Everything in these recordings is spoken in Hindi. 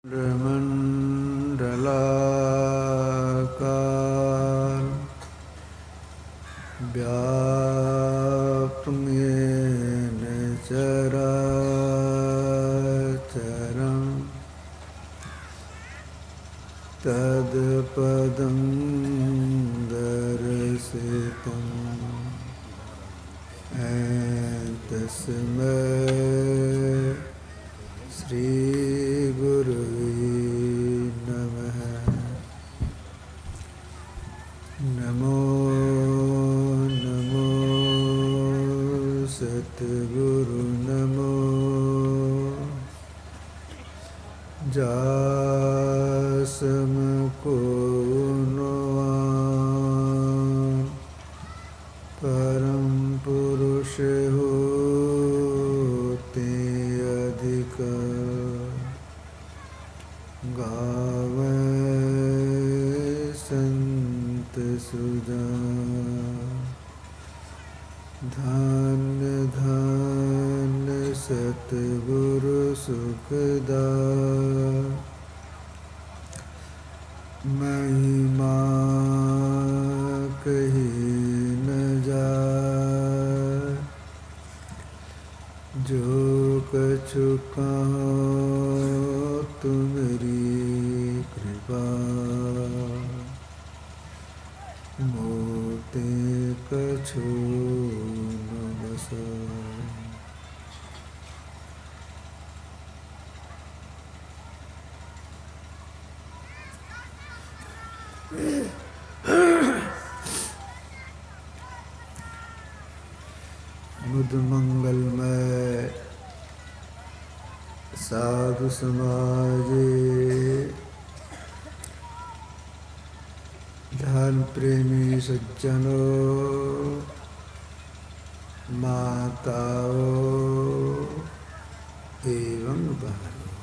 मंडलाकार व्याप्तं येन चराचरं तत्पदं दर्शितम् तस्मै श्री गुरुवे नमः। नमो नमो सद्गुरु नमो जासमको नुआं परम पुरुष होते अधिक गावे संत सुजा। धन्य धन्य सतगुरु सुखदा महिमा कही न जाए। जो कछु कहो तुम्हारी कृपा मोते कछु न बसा। बुद्ध मंगलमय साधु समाज धर्म प्रेमी सज्जनों माताओं एवं बहनों,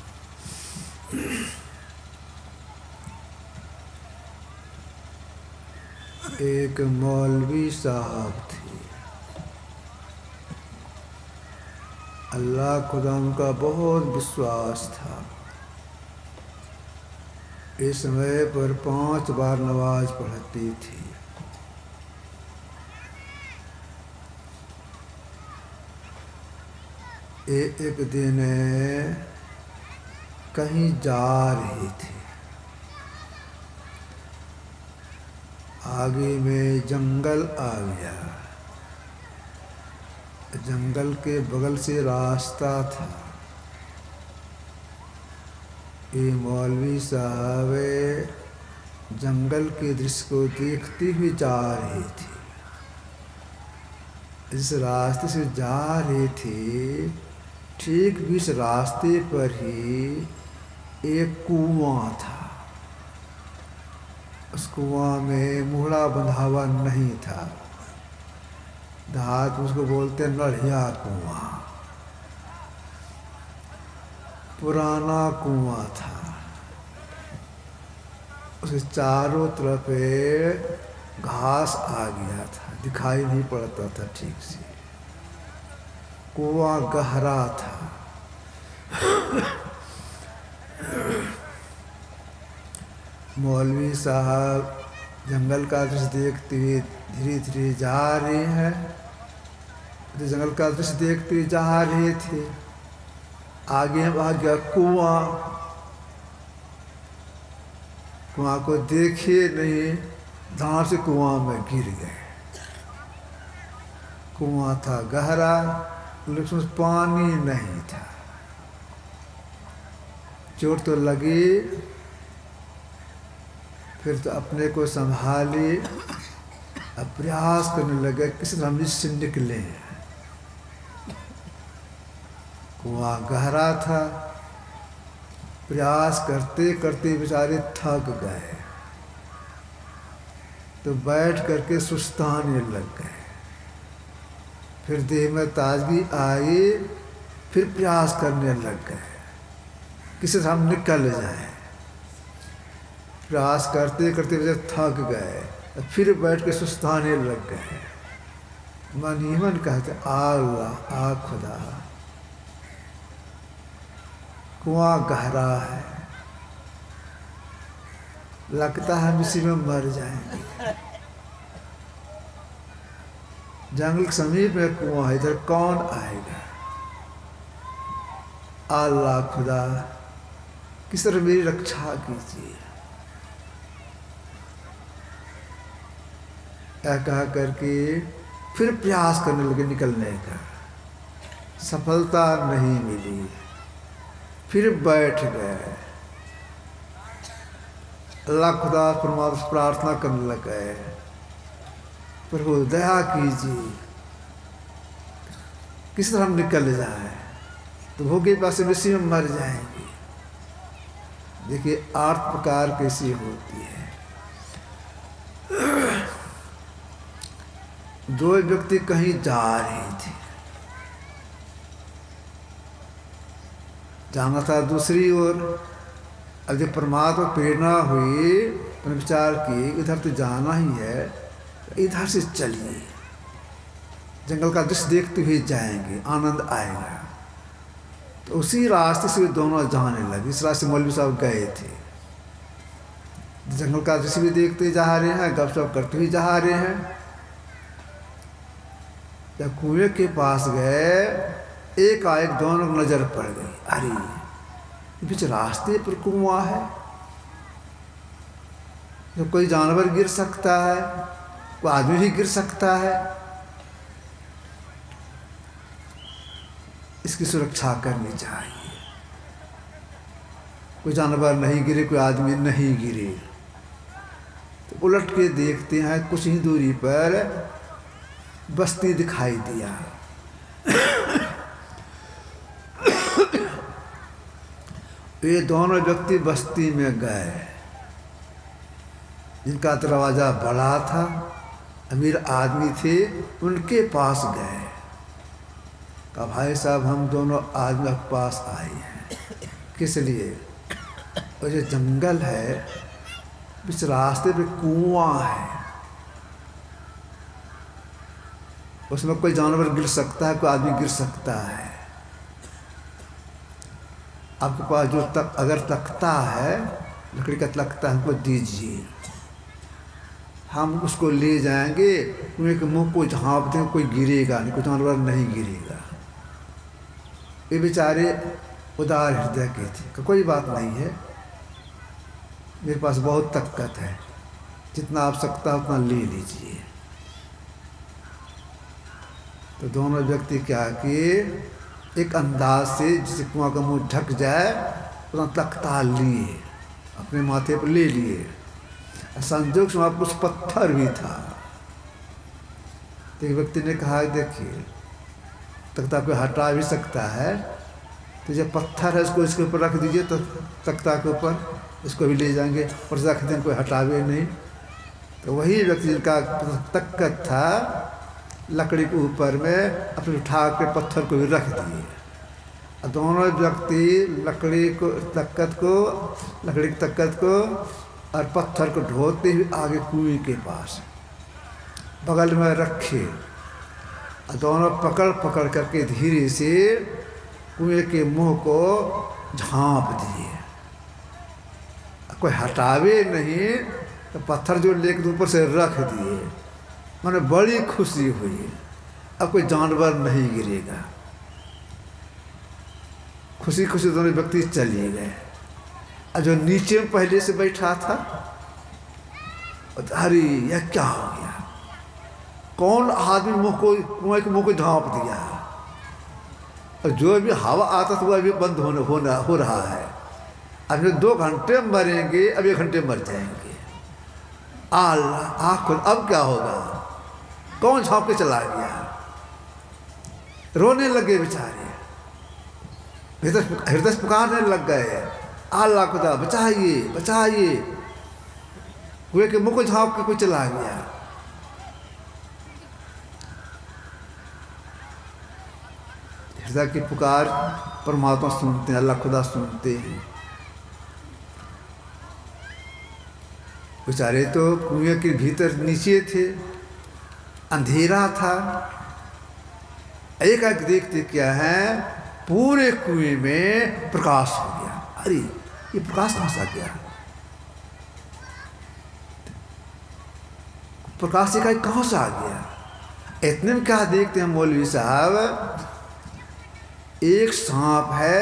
एक मौलवी साहब थे। अल्लाह खुदा उनका बहुत विश्वास था। इस समय पर 5 बार नमाज पढ़ती थी। एक दिन कहीं जा रही थी। आगे में जंगल आ गया। जंगल के बगल से रास्ता था। ये मौलवी साहब जंगल के दृश्य को देखती हुई जा रही थी। इस रास्ते से जा रही थी, ठीक भी इस रास्ते पर ही एक कुआं था। उस कुआं में मुहरा बंधा हुआ नहीं था। देहात में उसको बोलते नढ़िया कुआं। पुराना कुआं था। उसके चारों तरफ घास आ गया था, दिखाई नहीं पड़ता था ठीक से। कुआं गहरा था। मौलवी साहब जंगल का दृश्य देखते हुए धीरे धीरे जा रहे हैं। तो जंगल का दृश्य देखते हुए जा रहे थे। आगे आ गया कुआं। कुआं को देखे नहीं, धार से कुआं में गिर गए। कुआं था गहरा, लेकिन उसमें पानी नहीं था। चोट तो लगी, फिर तो अपने को संभाले, अब प्रयास करने लगे किस तरह इससे निकले। कुआं गहरा था। प्रयास करते करते बेचारे थक गए, तो बैठ करके सुस्ताने लग गए। फिर देह में ताजगी आई, फिर प्रयास करने लग गए किसी तरह हम निकल जाए। प्रयास करते करते बेचारे थक गए, फिर बैठ के सुस्ताने लग गए। मन ही मन कहते आ अल्लाह, आ खुदा, कुआं गहरा है, लगता है हम इसी में मर जाएंगे। जंगल के समीप में कुआं है, इधर कौन आएगा? अल्लाह खुदा किस तरह मेरी रक्षा कीजिए। कहा करके फिर प्रयास करने लगे निकलने का, सफलता नहीं मिली। फिर बैठ गए, अल्लाह खुदा परमात्मा से प्रार्थना करने लगे, प्रभु दया कीजिए, किस तरह हम निकल जाए, तो भोगे पास इसी में मर जाएंगे। देखिए 8 प्रकार कैसी होती है। 2 व्यक्ति कहीं जा रहे थे, जाना था दूसरी ओर। अब जब परमात्मा प्रेरणा हुई तो विचार किए इधर तो जाना ही है, इधर से चलिए, जंगल का दृश्य देखते हुए जाएंगे, आनंद आएगा। तो उसी रास्ते से दोनों जाने लगे। इस रास्ते मौलवी साहब गए थे, जंगल का दृश्य भी देखते जा रहे हैं, गपशप करते हुए जा रहे हैं। जब कुएं के पास गए, एकाएक दोनों को नजर पड़ गई, अरे बीच रास्ते पर कुआं है, तो कोई जानवर गिर सकता है, कोई आदमी भी गिर सकता है, इसकी सुरक्षा करनी चाहिए। कोई जानवर नहीं गिरे, कोई आदमी नहीं गिरे। तो उलट के देखते हैं, कुछ ही दूरी पर बस्ती दिखाई दिया। ये दोनों व्यक्ति बस्ती में गए, जिनका दरवाज़ा बड़ा था, अमीर आदमी थे, उनके पास गए। कहा भाई साहब हम दोनों आदमी के पास आए हैं, किस लिए? और जो जंगल है, इस रास्ते पे कुआं है, उसमें कोई जानवर गिर सकता है, कोई आदमी गिर सकता है। आपके पास जो अगर तख्ता है, लकड़ी का तख्ता हमको दीजिए, हम उसको ले जाएंगे, कुएं के मुंह को झाँप देंगे, कोई गिरेगा नहीं, कोई जानवर नहीं गिरेगा। ये बेचारे उदार हृदय के थे, कोई बात नहीं है, मेरे पास बहुत ताकत है, जितना आवश्यकता है उतना ले लीजिए। तो दोनों व्यक्ति क्या किए, एक अंदाज से जिसे कुआं का मुंह ढक जाए उतना तख्ता लिए, अपने माथे पर ले लिए। संजोग से वहाँ पर कुछ पत्थर भी था। तो एक व्यक्ति ने कहा देखिए तख्ता को हटा भी सकता है, तो जब पत्थर है इसको इसके ऊपर रख दीजिए, तो तख्ता के ऊपर इसको भी ले जाएंगे और रख देंगे, कोई हटावे नहीं। तो वही व्यक्ति जिनका ताकत था, लकड़ी के ऊपर में अपने उठा के पत्थर को भी रख दिए। दोनों व्यक्ति लकड़ी की ताकत को और पत्थर को ढोते हुए आगे कुएं के पास बगल में रखे, और दोनों पकड़ पकड़ करके धीरे से कुएं के मुंह को झाँप दिए। कोई हटावे नहीं, तो पत्थर जो लेके ऊपर से रख दिए। मैंने बड़ी खुशी हुई, अब कोई जानवर नहीं गिरेगा। खुशी खुशी दोनों व्यक्ति चले गए। और जो नीचे में पहले से बैठा था, अरे यह क्या हो गया, कौन आदमी मुंह को कुएं के मुंह को झाँप दिया, और जो भी हवा आता था वह अभी बंद हो रहा है। अब 2 घंटे मरेंगे, अब 1 घंटे मर जाएंगे। आँख खोल, अब क्या होगा, कौन झाँप के चला गया। रोने लगे बेचारे, हृदय पुकारने लग गए, अल्लाह खुदा बचाइए बचाइए। कुएं के मुंह को झाँप के कोई चला गया। हृदय की पुकार परमात्मा सुनते हैं, अल्लाह खुदा सुनते हैं। बेचारे तो कुएं के भीतर नीचे थे, अंधेरा था। एक देखते क्या है, पूरे कुएं में प्रकाश हो गया। अरे ये प्रकाश कहाँ से आ गया, प्रकाश से कहाँ से आ गया? इतने में क्या देखते हैं मौलवी साहब, एक सांप है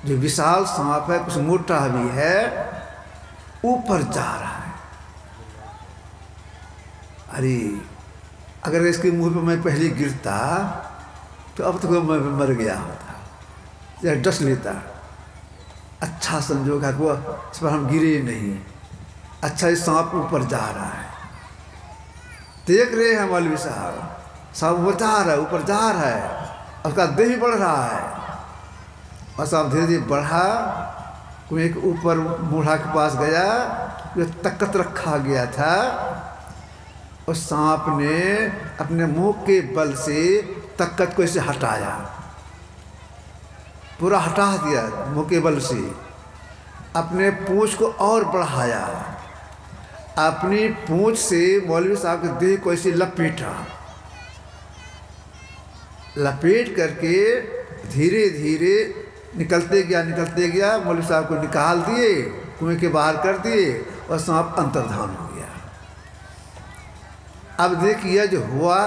जो विशाल सांप है, कुछ मोटा भी है, ऊपर जा रहा है। अरे अगर इसके मुंह पे मैं पहले गिरता तो अब तक मैं मर गया होता या डस लेता। अच्छा संजोग है वो, इस पर हम गिरे नहीं। अच्छा ये सांप ऊपर जा रहा है, देख रहे हैं मौलवी साहब, सांप ऊपर जा रहा है, ऊपर जा रहा है, उसका देह भी बढ़ रहा है। और सांप धीरे धीरे बढ़ा, कोई एक ऊपर बूढ़ा के पास गया जो तकत रखा गया था। उस सांप ने अपने मुंह के बल से तकत को इसे हटाया, पूरा हटा दिया मुंह के बल से। अपने पूंछ को और बढ़ाया, अपनी पूंछ से मौलवी साहब के देह को ऐसे लपेटा, लपेट करके धीरे धीरे निकलते गया। मौलवी साहब को निकाल दिए, कुएं के बाहर कर दिए और सांप अंतर्धान हो गया। अब देखिए जो हुआ,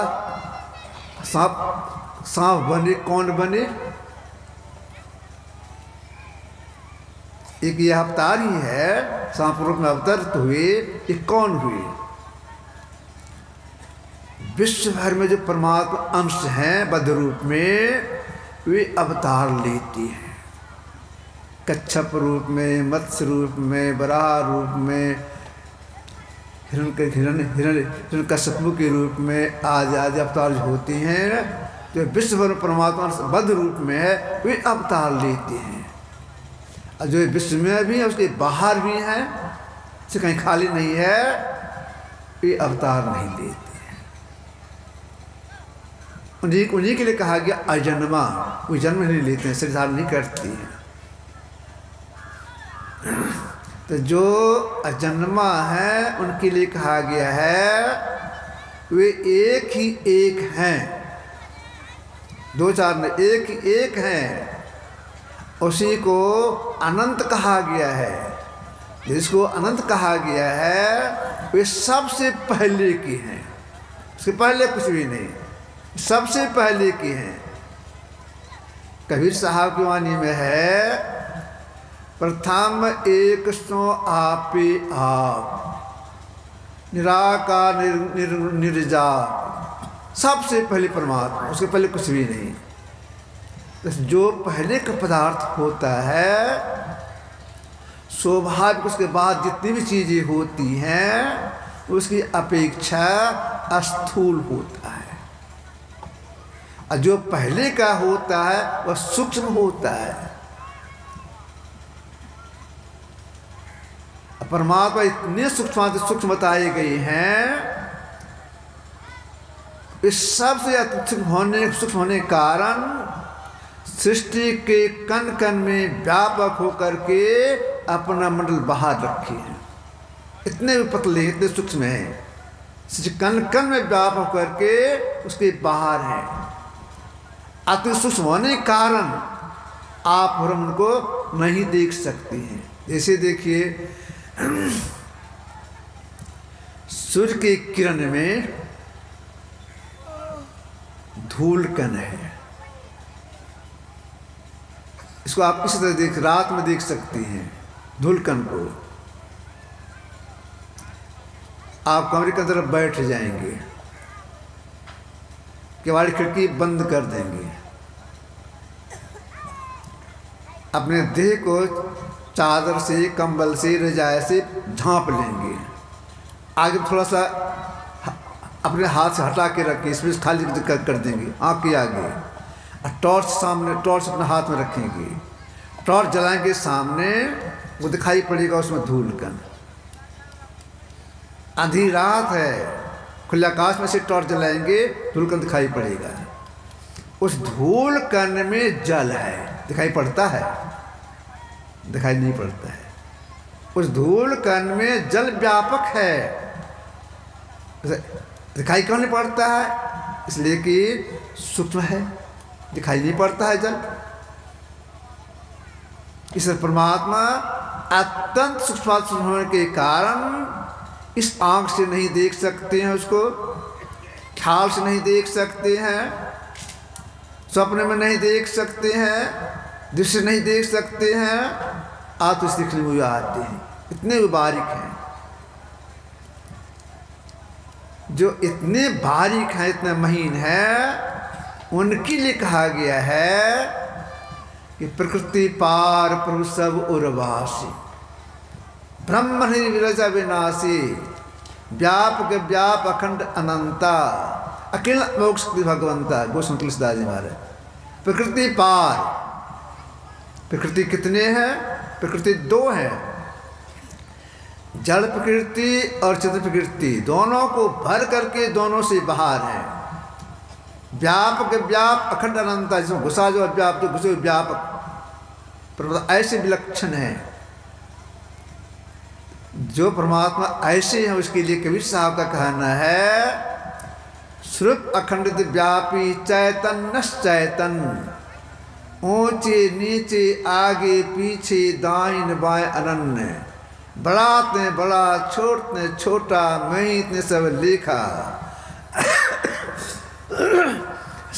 सांप बने कौन बने? एक ये अवतार ही है, सांप रूप में अवतरित हुए। ये कौन हुए? विश्व भर में जो परमात्मा अंश हैं बद्ध रूप में, वे अवतार लेती हैं। कच्छप रूप में, मत्स्य रूप में, वराह रूप में, हिरण्यकश्यप के रूप में आदि अवतार होती हैं। जो विश्व भर में परमात्मा बद्ध रूप में है, वे अवतार लेते हैं। और जो विश्व में भी है उसके बाहर भी हैं, से कहीं खाली नहीं है, वे अवतार नहीं लेते हैं। उन्हीं के लिए कहा गया अजन्मा, कोई जन्म नहीं लेते हैं, शरीर धारण नहीं करती हैं। तो जो अजन्मा है उनके लिए कहा गया है वे एक ही एक हैं, दो चार ने, एक ही एक हैं। उसी को अनंत कहा गया है। जिसको अनंत कहा गया है वे सबसे पहले की हैं, उसके पहले कुछ भी नहीं, सबसे पहले की हैं। कबीर साहब की वाणी में है, प्रथम एक सो आपे आप, निराकार निर्जाप। सबसे पहले परमात्मा, उसके पहले कुछ भी नहीं। तो जो पहले का पदार्थ होता है स्वाभाविक उसके बाद जितनी भी चीज़ें होती हैं उसकी अपेक्षा स्थूल होता है। और जो पहले का होता है वह सूक्ष्म होता है। परमात्मा इतने सूक्ष्म बताए गए हैं, इस सबसे सूक्ष्म होने के कारण सृष्टि के कण कण में व्यापक होकर के अपना मंडल बाहर रखे हैं। इतने पतले, इतने सूक्ष्म हैं, कण कण में व्यापक होकर के उसके बाहर हैं। अति सूक्ष्म होने के कारण आप और हम उनको नहीं देख सकते हैं। जैसे देखिए सूर्य के किरण में धूल कण है, इसको आप इसी तरह रात में देख सकते हैं। धूलकण को आप कमरे के अंदर बैठ जाएंगे, केवाड़ी खिड़की बंद कर देंगे, अपने देह को चादर से, कंबल से, रजाई से ढांप लेंगे। आगे थोड़ा सा अपने हाथ से हटा के रखें, इसमें खाली कर देंगे आँख के आगे। टॉर्च सामने, टॉर्च अपने हाथ में रखेंगे, टॉर्च जलाएंगे सामने, वो दिखाई पड़ेगा उसमें धूलकण। आधी रात है, खुले आकाश में से टॉर्च जलाएंगे, धूलकण दिखाई पड़ेगा। उस धूलकण में जल है, दिखाई पड़ता है? दिखाई नहीं पड़ता है। उस धूलकण में जल व्यापक है, दिखाई क्यों नहीं पड़ता है? इसलिए कि सूक्ष्म है, दिखाई नहीं पड़ता है जल। इस परमात्मा अत्यंत सूक्ष्म होने के कारण इस आँख से नहीं देख सकते हैं उसको, ख्याल से नहीं देख सकते हैं, स्वप्न में नहीं देख सकते हैं, दृश्य नहीं देख सकते हैं, आत्म दिखने हुए आते हैं। इतने वो बारीक हैं, जो इतने बारीक हैं, इतने महीन हैं, उनके लिए कहा गया है कि प्रकृति पार प्रभु सब उर्वासी, ब्रह्म विरजा विनाशी, व्यापक व्याप अखंड अनंता, अखिल मोक्ष भगवंता। गोस्वामी तुलसीदास जी महाराज। प्रकृति पार, प्रकृति कितने हैं? प्रकृति दो हैं, जड़ प्रकृति और चित्र प्रकृति, दोनों को भर करके दोनों से बाहर है। व्यापक व्याप अखंड अनंता, जिसमें घुसा जो व्याप, जो घुसे व्यापक, ऐसे विलक्षण है। जो परमात्मा ऐसे हैं उसके लिए कबीर साहब का कहना है, स्वरूप अखंडित व्यापी चैतन्य चैतन, ऊंचे नीचे आगे पीछे दाहिने बाएं अनन्य, बड़ा ने बड़ा छोट ने छोटा, मैं इतने सब लिखा,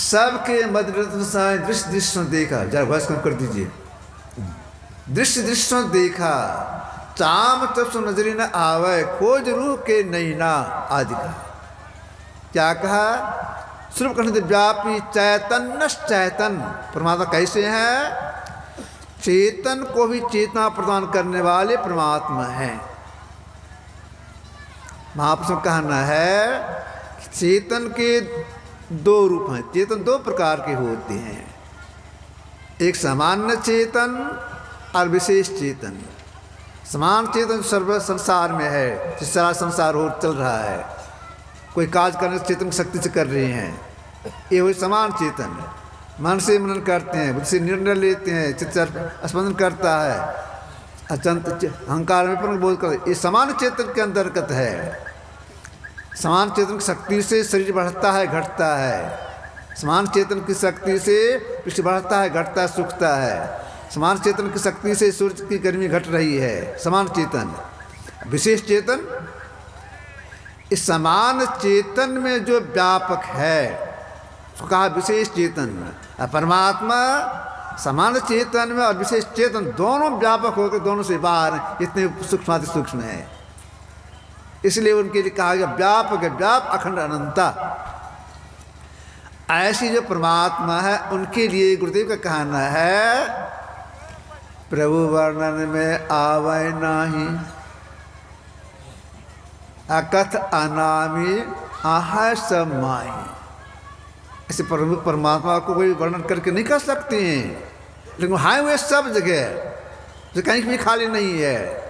सबके मध्य दृश्य दृश्यों देखा। जरा बस कम कर दीजिए। दृश्य दृश्यों देखा, चाम तब सो नजरी न आवे, खोज रूह के नहीं ना आदि का। क्या कहा? स्वरूप खंडित व्यापी चैतन्य चैतन, परमात्मा कैसे हैं? चेतन को भी चेतना प्रदान करने वाले परमात्मा हैं। महापुरुषों का कहना है चेतन के दो रूप हैं। चेतन दो प्रकार के होते हैं, एक सामान्य चेतन और विशेष चेतन। समान चेतन सर्व संसार में है, जिस सारा संसार हो चल रहा है, कोई कार्य करने से चेतन शक्ति से कर रहे हैं, ये हुई समान चेतन। मन से मनन करते हैं, बुद्धि से निर्णय लेते हैं, चित्त स्पंदन करता है, अहंकार में बोध करते, ये समान चेतन के अंतर्गत है। समान चेतन की शक्ति से शरीर बढ़ता है घटता है, समान चेतन की शक्ति से पृष्ठ बढ़ता है घटता है सूखता है, समान चेतन की शक्ति से सूर्य की गर्मी घट रही है, समान चेतन। विशेष चेतन, इस समान चेतन में जो व्यापक है उसको कहा विशेष चेतन। परमात्मा समान चेतन में और विशेष चेतन दोनों व्यापक होकर दोनों से बाहर इतने सूक्ष्माति सूक्ष्म है, इसलिए उनके लिए कहा गया व्यापक व्याप अखंड अनंता। ऐसी जो परमात्मा है उनके लिए गुरुदेव का कहना है, प्रभु वर्णन में आवे नाही, अकथ अनामी आहा सब माही। ऐसे परमात्मा को कोई वर्णन करके नहीं कर सकते हैं, लेकिन हाय वे सब जगह, जो कहीं भी खाली नहीं है।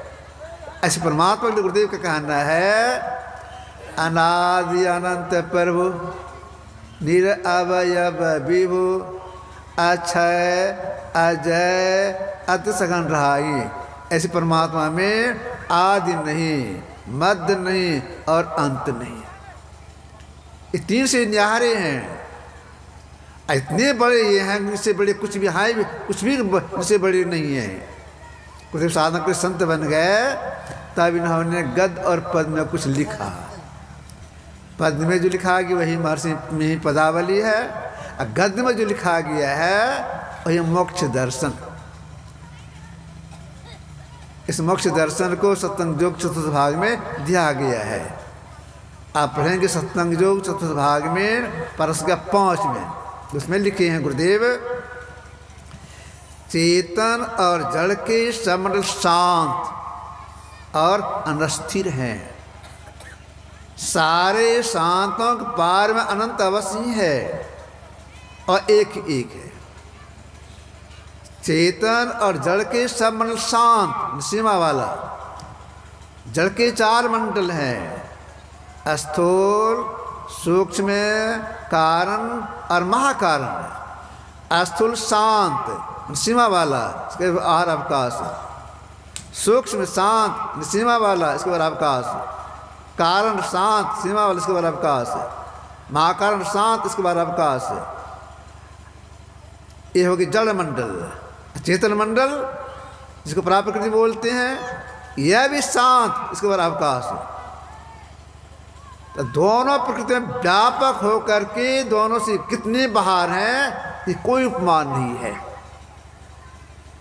ऐसे परमात्मा के गुरुदेव का कहना है, अनादि अनंत प्रभु निरअवयव विभु, अक्षय अजय अति सघन रहाई। ऐसे परमात्मा में आदि नहीं, मध्य नहीं और अंत नहीं। ये तीन से न्यारे हैं, इतने बड़े ये हैं, इससे बड़े कुछ भी हाय, कुछ भी इससे बड़े नहीं है। कुछ साधना के संत बन गए, तब इन्होंने गद और पद में कुछ लिखा। पद में जो लिखा गया वही महर्षि में ही पदावली है, और गद्य में जो लिखा गया है वही मोक्ष दर्शन। इस मोक्ष दर्शन को सत्संग योग चतुर्थ भाग में दिया गया है। आप पढ़ेंगे सत्संग योग चतुर्थ भाग में परस का 5 में, उसमें लिखे हैं गुरुदेव, चेतन और जड़ के समंडल शांत और अनस्थिर हैं, सारे शांतों के पार में अनंत अवश्य है और एक एक है। चेतन और जड़ के सब मंडल शांत, सीमा वाला। जड़ के 4 मंडल हैं, स्थूल, सूक्ष्म, कारण और महाकारण। स्थूल शांत सीमा वाला, इसके बाहर अवकाश। सूक्ष्म शांत सीमा वाला, इसके बाहर अवकाश। कारण शांत सीमा वाला, इसके बाहर अवकाश। महाकारण शांत, इसके बाहर अवकाश। ये होगी जड़ मंडल। चेतन मंडल जिसको पराप्रकृति बोलते हैं, यह भी शांत, इसके बाहर अवकाश। तो दोनों प्रकृति में व्यापक होकर के दोनों से कितने बाहर हैं, ये कोई उपमान नहीं है।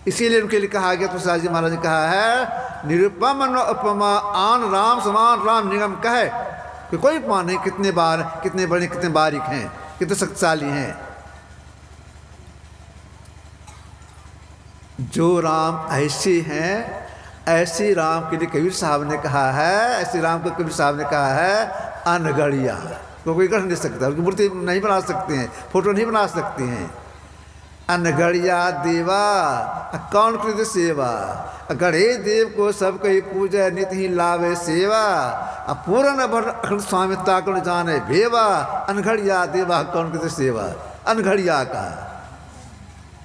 इसीलिए उनके लिए कहा गया, तुलसीदास जी महाराज ने कहा है, निरुपम न उपमा आन राम समान राम निगम कहे, कि कोई उपमान नहीं, कितने बार, कितने बड़े, कितने बारीक हैं, कितने शक्तिशाली हैं। जो राम ऐसे हैं, ऐसे राम के लिए कबीर साहब ने कहा है, ऐसे राम को कबीर साहब ने कहा है अनगढ़िया। तो कोई गढ़ नहीं सकता, उनकी मूर्ति नहीं बना सकते हैं, फोटो नहीं बना सकते हैं। अनगढ़िया देवा कौन कृत सेवा, गढ़े देव को सब कही पूजा नित ही लावे सेवा, पूर्ण भर स्वामी ताकण जाने भेवा, अनगढ़िया देवा कौन कृत सेवा। अनगढ़िया का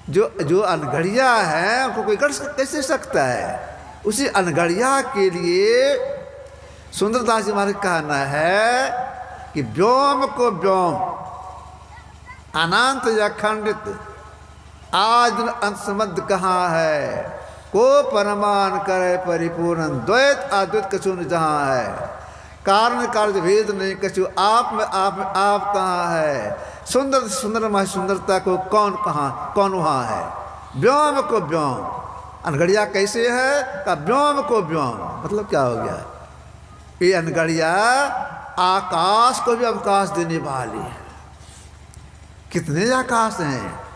जो अनगढ़िया है उनको कोई कर कैसे सकता है। उसी अनगढ़िया के लिए सुंदरदास जी महाराज का कहना है कि व्योम को व्योम अनंत या खंडित आज अंत समद कहाँ है, को परमान करे परिपूर्ण द्वैत अद्वैत कछु न जहाँ है, कारण कार्य भेद नहीं कछु आप में आप कहाँ है, सुंदर सुंदर मह सुंदरता को कौन कहाँ कौन वहाँ है। व्योम को व्योम, अनगढ़िया कैसे है का व्योम को व्योम, मतलब क्या हो गया, ये अनगढ़िया आकाश को भी अवकाश देने वाली है। कितने आकाश हैं,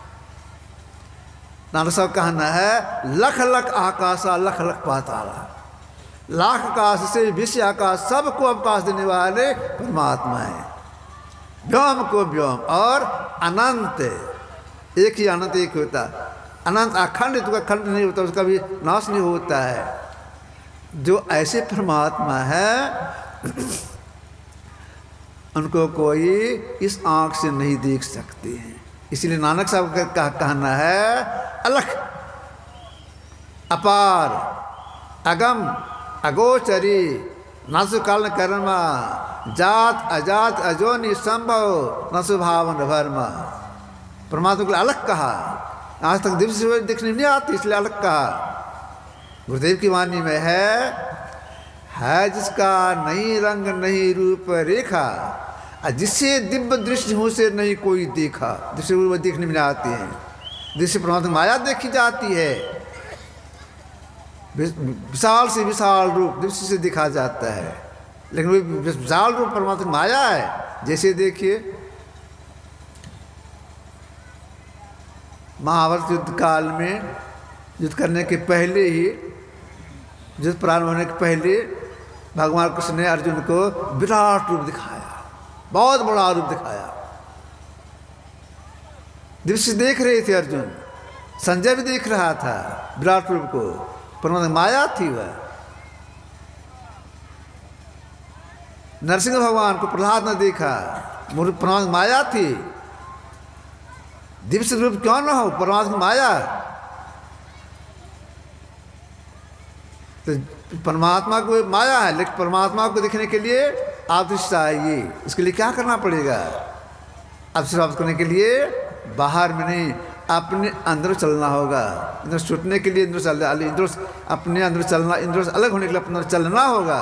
नानक साहब कहना है लख लख आकाशा लख लख पाताला, लाख आकाश से विश्व आकाश सबको अवकाश देने वाले परमात्मा है। व्योम को व्योम और अनंत, एक ही अनंत एक होता, अनंत अखंड तो खंड नहीं होता, उसका भी नाश नहीं होता है। जो ऐसे परमात्मा है उनको कोई इस आँख से नहीं देख सकते हैं। इसलिए नानक साहब का कहना है अलख अपार अगम अगोचरी नसु काल कर्मा जात अजात अजोनि संभव नसु भावन भरमा। परमात्मा को अलग कहा, आज तक दिव्य से दिखने नहीं आती इसलिए अलग कहा। गुरुदेव की वाणी में है जिसका नहीं रंग नहीं रूप रेखा, जिससे दिव्य दृष्टि मुँह से नहीं कोई देखा। दृश्य वो देखने में आते हैं, दृश्य परमात्मा माया देखी जाती है, विशाल से विशाल रूप दृष्टि से दिखा जाता है, लेकिन वो विशाल रूप परमात्मा माया है। जैसे देखिए महाभारत युद्ध काल में युद्ध करने के पहले ही, युद्ध प्रारंभ होने के पहले भगवान कृष्ण ने अर्जुन को विराट रूप दिखाया, बहुत बड़ा रूप दिखाया। दृश्य देख रहे थे अर्जुन, संजय भी देख रहा था विराट रूप को, परमात्मा माया थी वह। नरसिंह भगवान को प्रहलाद ने देखा, परमात्मा माया थी। दिव्य रूप क्यों ना हो, परमात्मा माया। तो परमात्मा को माया है, लेकिन परमात्मा को देखने के लिए आप दृष्टि चाहिए। इसके लिए क्या करना पड़ेगा, आप प्राप्त करने के लिए बाहर में नहीं अपने अंदर चलना होगा। इंद्र छूटने के लिए इंद्र चल, इंद्र अपने अंदर चलना, इंद्र से अलग होने के लिए अपने अंदर चलना होगा।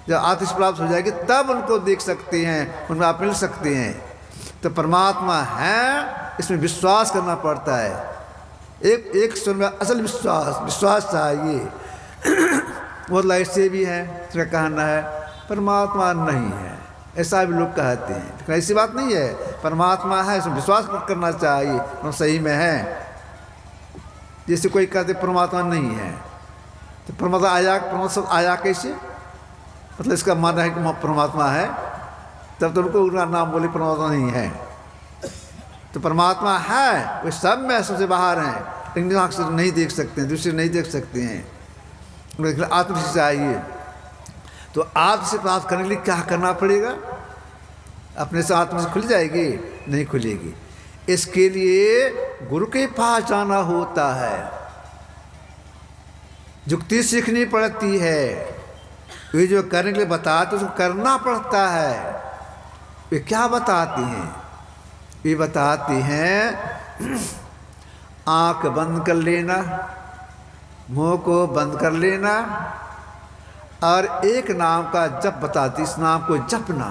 जब आतिश प्राप्त हो जाएगी तब उनको देख सकते हैं, उनको आप मिल सकते हैं। तो परमात्मा है इसमें विश्वास करना पड़ता है। एक स्वर में असल विश्वास चाहिए। बहुत ऐसे भी हैं इसका कहना है परमात्मा नहीं है, ऐसा भी लोग कहते हैं, लेकिन ऐसी बात नहीं है। परमात्मा है, इसमें विश्वास करना चाहिए, वो सही में है। जैसे कोई कहते परमात्मा नहीं है, तो परमात्मा आया कैसे, मतलब इसका मानना है कि परमात्मा है, तब तो उनको उनका नाम बोले परमात्मा नहीं है। तो परमात्मा है, वे सब में सबसे बाहर हैं, लेकिन आँख से नहीं देख सकते हैं, दूसरे नहीं देख सकते हैं। आत्मदृष्टि चाहिए। तो आत्म से प्राप्त करने के लिए क्या करना पड़ेगा, अपने से आत्मा से खुल जाएगी, नहीं खुलेगी। इसके लिए गुरु के पास जाना होता है, जुक्ति सीखनी पड़ती है। वे जो करने के लिए बताते उसको करना पड़ता है। वे क्या बताते हैं, वे बताते हैं आँख बंद कर लेना, मुंह को बंद कर लेना, और एक नाम का जप बताती, इस नाम को जपना।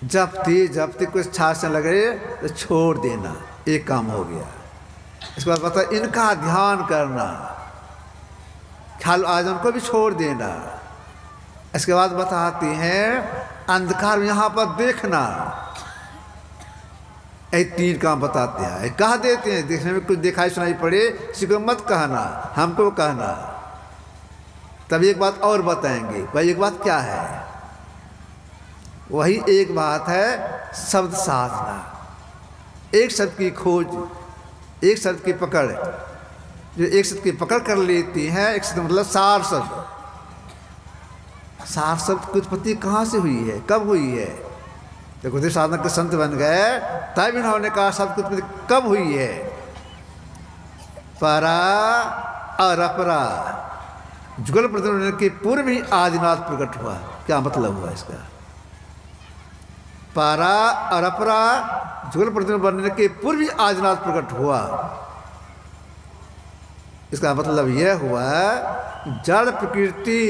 जपती कुछ छाछ लगे तो छोड़ देना, एक काम हो गया। इसके बाद बता इनका ध्यान करना, ख्याल आजम को भी छोड़ देना। इसके बाद बताती हैं अंधकार में यहाँ पर देखना। ये 3 काम बताते हैं, कह देते हैं। देखने में कुछ दिखाई सुनाई पड़े किसी को मत कहना, हमको कहना। तब एक बात और बताएंगे। भाई एक बात क्या है? वही एक बात है शब्द साधना, एक शब्द की खोज, एक शब्द की पकड़। जो एक शब्द की पकड़ कर लेती है, एक शब्द मतलब सार शब्द। सार शब्द की उत्पत्ति कहाँ से हुई है, कब हुई है? तो गुरुदेव साधना के संत बन गए तब इन्होंने कहा शब्द की उत्पत्ति कब हुई है। परा और अपरा जुगल प्रतिबंधन के पूर्व ही आदिनाथ प्रकट हुआ। क्या मतलब हुआ इसका? पारा और अपरा जुगल प्रतिबंधन बनने के पूर्व ही आदिनाथ प्रकट हुआ। इसका मतलब यह हुआ जड़ प्रकृति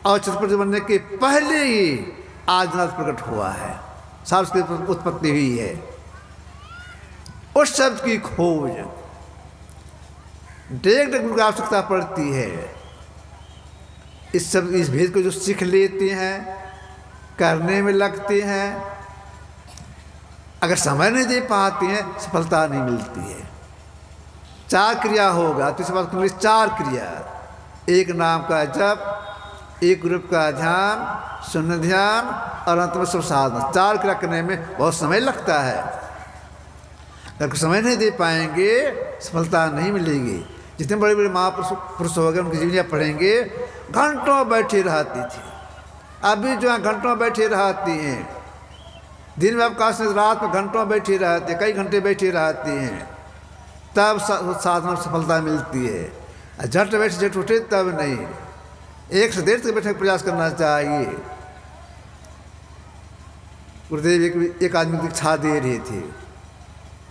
और चित्र बनने के पहले ही आदिनाथ प्रकट हुआ है, शब्द की उत्पत्ति हुई है। उस शब्द की खोज डेग गुरु की आवश्यकता पड़ती है। इस भेद को जो सीख लेते हैं, करने में लगते हैं, अगर समय नहीं दे पाते हैं सफलता नहीं मिलती है। 4 क्रिया होगा तो इस बात के लिए 4 क्रिया, एक नाम का जप, एक रूप का ध्यान, शून्य ध्यान और अंत में सब साधना। 4 क्रिया करने में बहुत समय लगता है। अगर समय नहीं दे पाएंगे सफलता नहीं मिलेगी। जितने बड़े बड़े महापुरुष हो गए उनकी जीवनियाँ पढ़ेंगे, घंटों बैठी रहती थी। अभी जो है घंटों बैठी रहती हैं, दिन में अवकाश में रात में घंटों बैठी रहती है, कई घंटे बैठी रहती हैं, तब साधना में सफलता मिलती है। झट बैठ झट उठे तब नहीं, 1 से 1.5 तक बैठने का प्रयास करना चाहिए। गुरुदेव एक आदमी की इच्छा दे रहे थे,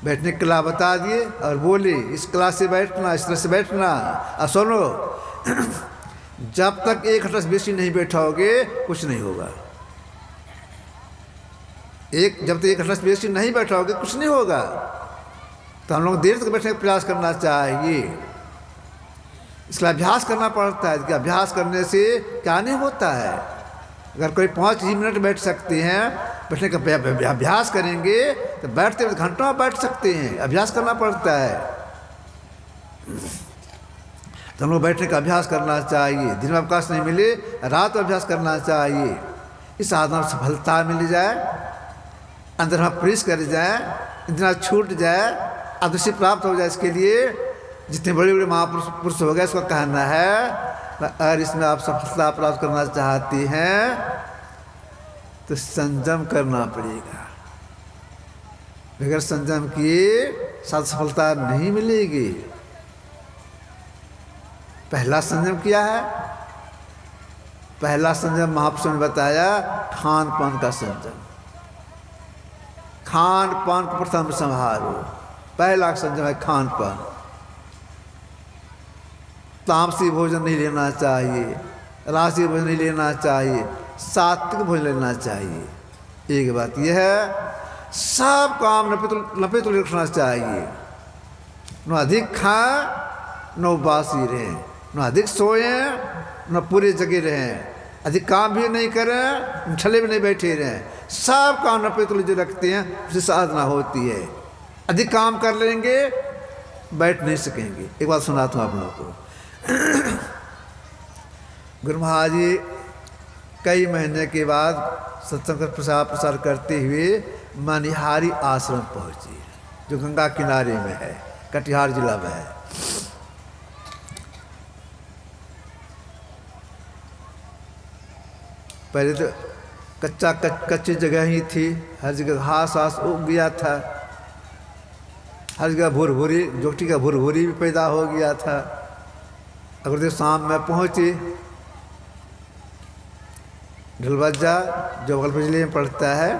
बैठने की कला बता दिए और बोले इस कला से बैठना, इस तरह से बैठना। और सुनो जब तक 1 घंटा से बेसी नहीं बैठाओगे कुछ नहीं होगा। जब तक 1 घंटा से बेसी नहीं बैठाओगे कुछ नहीं होगा। तो हम लोग देर तक बैठने का प्रयास करना चाहिए। इसलिए अभ्यास करना पड़ता है कि अभ्यास करने से क्या नहीं होता है। अगर कोई 5 ही मिनट बैठ सकते हैं, बैठने का अभ्यास करेंगे तो बैठते हुए घंटों बैठ सकते हैं। अभ्यास करना पड़ता है। तो हम लोग बैठने का अभ्यास करना चाहिए। दिन में अवकाश नहीं मिले रात में अभ्यास करना चाहिए। इस साधना में सफलता मिल जाए, अंदर हम प्रवेश कर जाए, इतना छूट जाए, अदृश्य प्राप्त हो जाए। इसके लिए जितने बड़े बड़े महापुरुष हो गए इसको कहना है अगर इसमें आप सफलता प्राप्त करना चाहते हैं तो संयम करना पड़ेगा। बगैर संयम किए साथ सफलता नहीं मिलेगी। पहला संयम क्या है? पहला संयम महापुरुषों ने बताया खान पान का संयम। खान पान को प्रथम संभालो। पहला संयम है खान पान। तामसी भोजन नहीं लेना चाहिए, राशि भोजन नहीं लेना चाहिए, सात्विक भोजन लेना चाहिए। एक बात यह है सब काम नपे तो रखना चाहिए। न अधिक खाएं न बासी रहें, न अधिक सोएं न पूरे जगह रहें, अधिक काम भी नहीं करें, छले में नहीं बैठे रहें। सब काम नपे तो जो रखते हैं उससे साधना होती है। अधिक काम कर लेंगे बैठ नहीं सकेंगे। एक बात सुनाता हूँ आप लोगों को। गुरु महाराज जी कई महीने के बाद सत्संग का प्रसार करते हुए मनिहारी आश्रम पहुँचे, जो गंगा किनारे में है, कटिहार जिला में है। पहले तो कच्ची जगह ही थी, हर जगह घास उग गया था, हर जगह भुरभुरी जोटी का भुरभुरी भी पैदा हो गया था। गुरुदेव शाम में पहुँचे ढलबज्जा जो बगल बिजली में पड़ता है,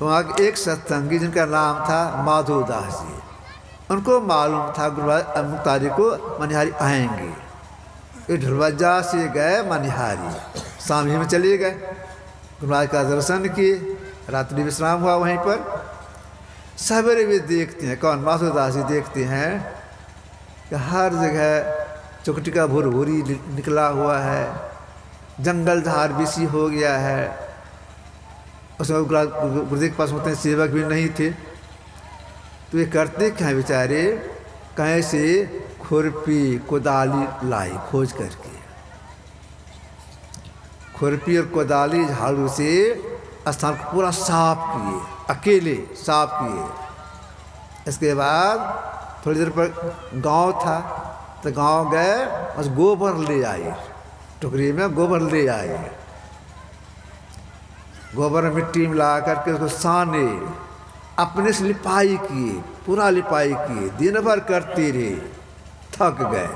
वहाँ एक सत्संगी जिनका नाम था माधोदास जी। उनको मालूम था गुरु मुक्तारी को मनिहारी आएंगे। ये ढलवजा से गए मनिहारी, शाम ही में चले गए, गुरु महाराज का दर्शन किए, रात्रि विश्राम हुआ वहीं पर। सवेरे भी देखते हैं, कौन माधोदास जी देखते हैं कि हर जगह चुकटी का भुरभुरी निकला हुआ है, जंगल झाड़ बिसी हो गया है। उसमें गुरुदेव के पास होते हैं सेवक भी नहीं थे, तो ये करते क्या बेचारे, कहीं से खुरपी कोदाली लाई खोज करके, खुरपी और कोदाली झाड़ू से स्थान को पूरा साफ किए, अकेले साफ किए। इसके बाद थोड़ी देर पर गांव था, तो गांव गए, बस गोबर ले आए, टोकरी में गोबर ले आए, गोबर में मिट्टी मिला करके उसको साने, अपने से लिपाई किए, पूरा लिपाई किए, दिन भर करते रहे, थक गए।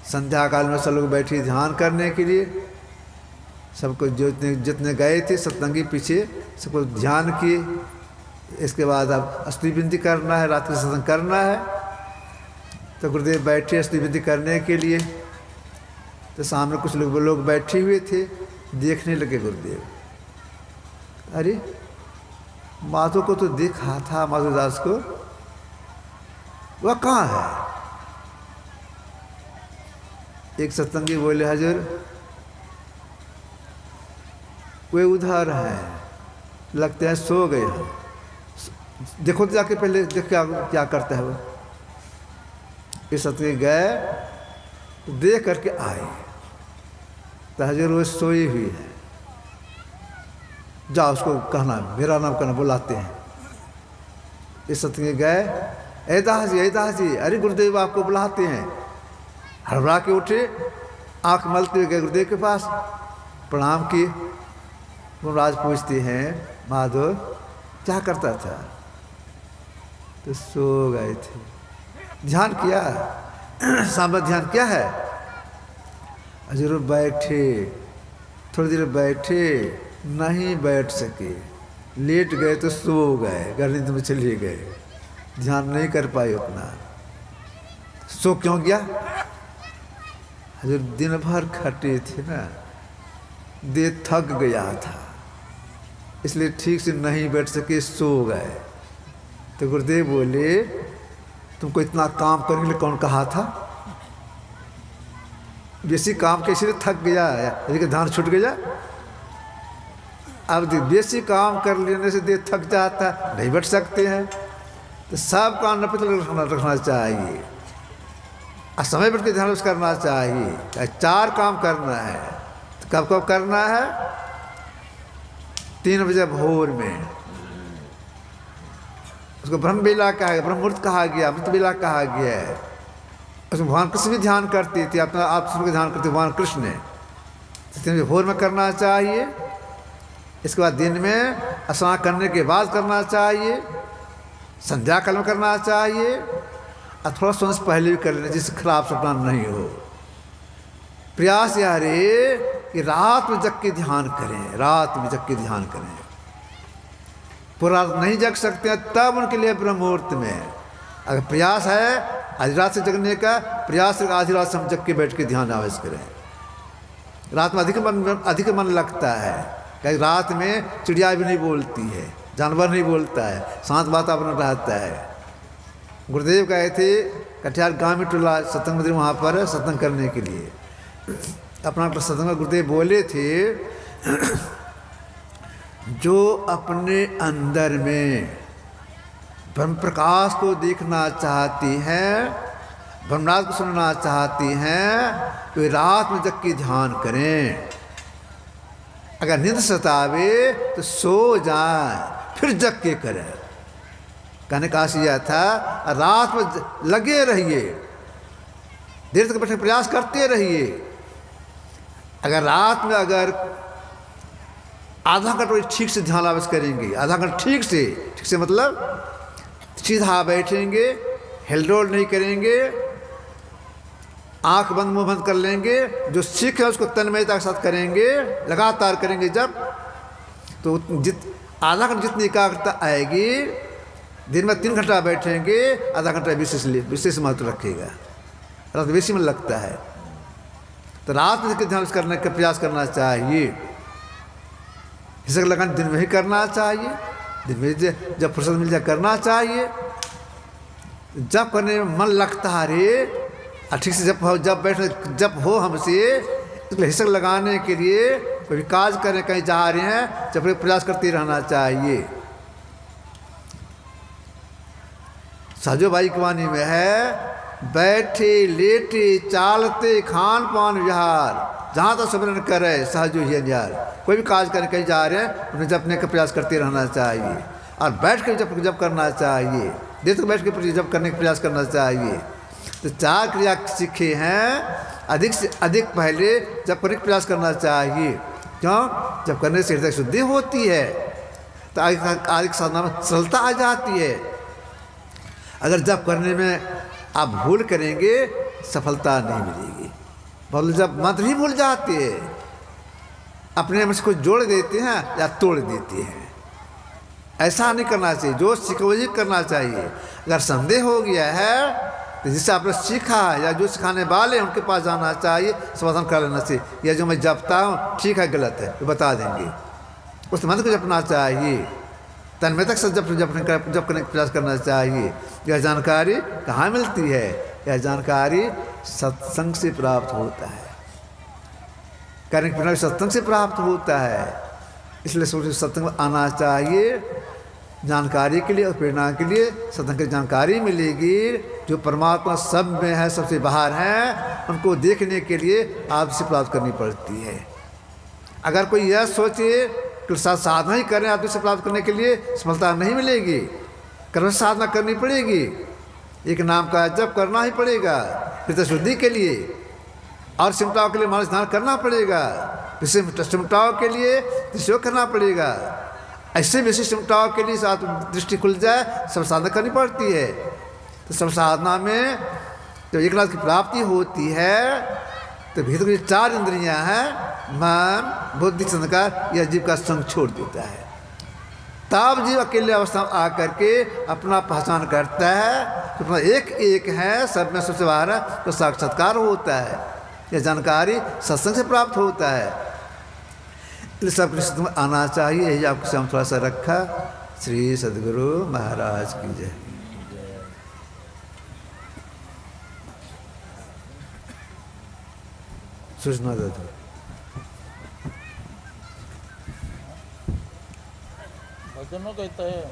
संध्या काल में सब लोग बैठे ध्यान करने के लिए, सबको जितने जितने गए थे सत्संगी पीछे सबको ध्यान किए। इसके बाद अब अस्तु विनती करना है, रात्रि सत्संग करना है, तो गुरुदेव बैठे अस्तु विनती करने के लिए। तो सामने कुछ लोग बैठे हुए थे, देखने लगे गुरुदेव, अरे माधो को तो देखा था, माधोदास को, वह कहाँ है? एक सत्संगी बोले, हजूर वे उधर है, लगते हैं सो गए हैं, देखो तो जाके पहले देख क्या करता है वो। इस सत्संगी गए, देख करके आए, तो हजूर वो सोई हुई है, जाओ उसको कहना, मेरा नाम कहना, बुलाते हैं। इस सत्संगी गए, ए दास जी, अरे गुरुदेव आपको बुलाते हैं। हड़बड़ा के उठे, आंख मलते हुए गए गुरुदेव के पास, प्रणाम किए। गुरुराज पूछते हैं, माधव क्या करता था? तो सो गए थे। ध्यान किया? सामने ध्यान क्या है? हजूर बैठे, थोड़ी देर बैठे, नहीं बैठ सके, लेट गए तो सो गए, नींद में चले गए, ध्यान नहीं कर पाए अपना। सो क्यों गया? हजूर दिन भर खटे थे ना, देह थक गया था, इसलिए ठीक से नहीं बैठ सके, सो गए। तो गुरुदेव बोले, तुमको इतना काम करने के लिए कौन कहा था? बेसी काम के इसलिए थक गया, यदि ध्यान छूट गया। अब बेसी काम कर लेने से देह थक जाता, नहीं बैठ सकते हैं, तो सब काम नपित रखना चाहिए, और समय बैठ के ध्यान करना चाहिए। 4 काम करना है, तो कब कब करना है? 3 बजे भोर में, उसको ब्रह्म बेला कहा गया, ब्रह्म मुहूर्त कहा गया, अमृत बेला कहा गया है। उसमें भगवान कृष्ण भी ध्यान करते थे, अपना आप सबको ध्यान करते भगवान कृष्ण ने, तो 3 बजे भोर में करना चाहिए। इसके बाद दिन में स्नान करने के बाद करना चाहिए, संध्या काल में करना चाहिए, और थोड़ा सोने से पहले भी कर लेना, जिससे खराब सपना नहीं हो। प्रयास यह रे कि रात में जग के ध्यान करें, रात में जग के ध्यान करें। पूरा नहीं जग सकते हैं तब उनके लिए ब्रह्म मुहूर्त में, अगर प्रयास है आधी रात से जगने का, प्रयास आधी रात से हम जग के बैठ के ध्यान अवश्य करें। रात में अधिक मन लगता है, क्योंकि रात में चिड़िया भी नहीं बोलती है, जानवर नहीं बोलता है, शांत वातावरण रहता है। गुरुदेव गए थे कटिहार गांव में टोला सत्संग मंदिर, वहाँ पर सत्संग करने के लिए अपना सत्संग में गुरुदेव बोले थे, जो अपने अंदर में ब्रह्म प्रकाश को देखना चाहती हैं, ब्रह्मराज को सुनना चाहती हैं, तो रात में जग के ध्यान करें। अगर नींद सतावे तो सो जाए, फिर जग के करें। कहने का आशय यह था, रात में लगे रहिए, देर तक बैठने का प्रयास करते रहिए। अगर रात में अगर आधा घंटा ठीक से ध्यान आवेश करेंगे, आधा घंटा ठीक से मतलब सीधा बैठेंगे, हिलडोल नहीं करेंगे, आंख बंद मुंह बंद कर लेंगे, जो सीख है उसको तन्मयता के साथ करेंगे, लगातार करेंगे जब, तो आधा घंटा जितनी एकाग्रता आएगी, दिन में 3 घंटा बैठेंगे, आधा घंटा विशेष महत्व रखेगा। रात में बेसी मन लगता है। तो रात में ध्यान करने का प्रयास करना चाहिए। हिचक लगाना दिन में ही करना चाहिए, दिन में जब फुर्सत मिल जाए करना चाहिए। जब करने में मन लगता है रे, ठीक से जब बैठ जब हो हमसे, इसलिए हिचक लगाने के लिए कोई काज करें, कहीं जा रहे हैं, जब प्रयास करते रहना चाहिए। साजो भाई की वाणी में है, बैठे लेटे चालते खान पान विहार, जहाँ तक सुमिरन करे सहजो ही अंजार। कोई भी काज करें, कहीं जा रहे हैं, उन्हें जपने का प्रयास करते रहना चाहिए। और बैठ कर जब करना चाहिए, देर तक बैठ के जब करने का प्रयास करना चाहिए। तो 4 क्रिया सीखे हैं, अधिक से अधिक पहले जब करने का प्रयास करना चाहिए। क्यों? जब करने से हृदय शुद्धि होती है, तो आगे साधना में सरलता आ जाती है। अगर जब करने में आप भूल करेंगे, सफलता नहीं मिलेगी। मतलब जब मंत्र ही भूल जाते हैं, अपने में से कुछ जोड़ देते हैं या तोड़ देते हैं, ऐसा नहीं करना चाहिए। जो सीखा वही करना चाहिए। अगर संदेह हो गया है, तो जिससे आपने सीखा या जो सिखाने वाले हैं उनके पास जाना चाहिए, समाधान कर लेना चाहिए। या जो मैं जपता हूँ ठीक है गलत है, वो बता देंगे। उस मंत्र को जपना चाहिए, तन्मयता से जब करने का प्रयास करना चाहिए। यह जानकारी कहाँ मिलती है? यह जानकारी सत्संग से प्राप्त होता है, करने के प्रयास सत्संग से प्राप्त होता है। इसलिए सोचिए सत्संग में आना चाहिए जानकारी के लिए और प्रेरणा के लिए। सत्संग की जानकारी मिलेगी, जो परमात्मा सब में है, सबसे बाहर हैं, उनको देखने के लिए आपसे प्राप्त करनी पड़ती है। अगर कोई यह सोचे कि साधना ही करें आदमी से प्राप्त करने के लिए, सफलता नहीं मिलेगी। कर्म साधना करनी पड़ेगी, एक नाम का जप करना ही पड़ेगा हृदय शुद्धि के लिए, और सिमटाव के लिए मानस स्नान करना पड़ेगा, सिमटाव के लिए दृष्टि करना पड़ेगा। ऐसे वैसे सिमटाव के लिए साथ दृष्टि खुल जाए, सब साधना करनी पड़ती है। तो सब साधना में जब एकनाथ की प्राप्ति होती है, तो भीतर की 4 इंद्रियां हैं, मन बुद्धि संस्कार, यह जीव का संग छोड़ देता है। तब जीव अकेले अवस्था में आकर के अपना पहचान करता है, तो अपना एक है, सब में सबसे बाहर है, तो साक्षात्कार होता है। यह जानकारी सत्संग से प्राप्त होता है। इसलिए सब कृष्ण में आना चाहिए। यही आपको से हम थोड़ा सा रखा। श्री सद्गुरु महाराज की जय। सूचना दे दो। भजनो कहता है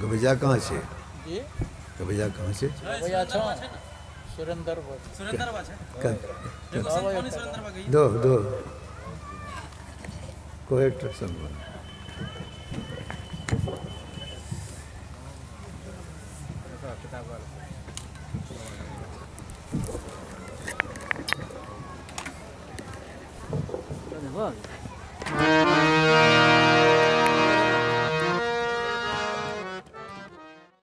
गभैया कहाँ से? जी गभैया कहाँ से? भैया अच्छा सुरेंद्र दो कोई संबंध धन्यवाद।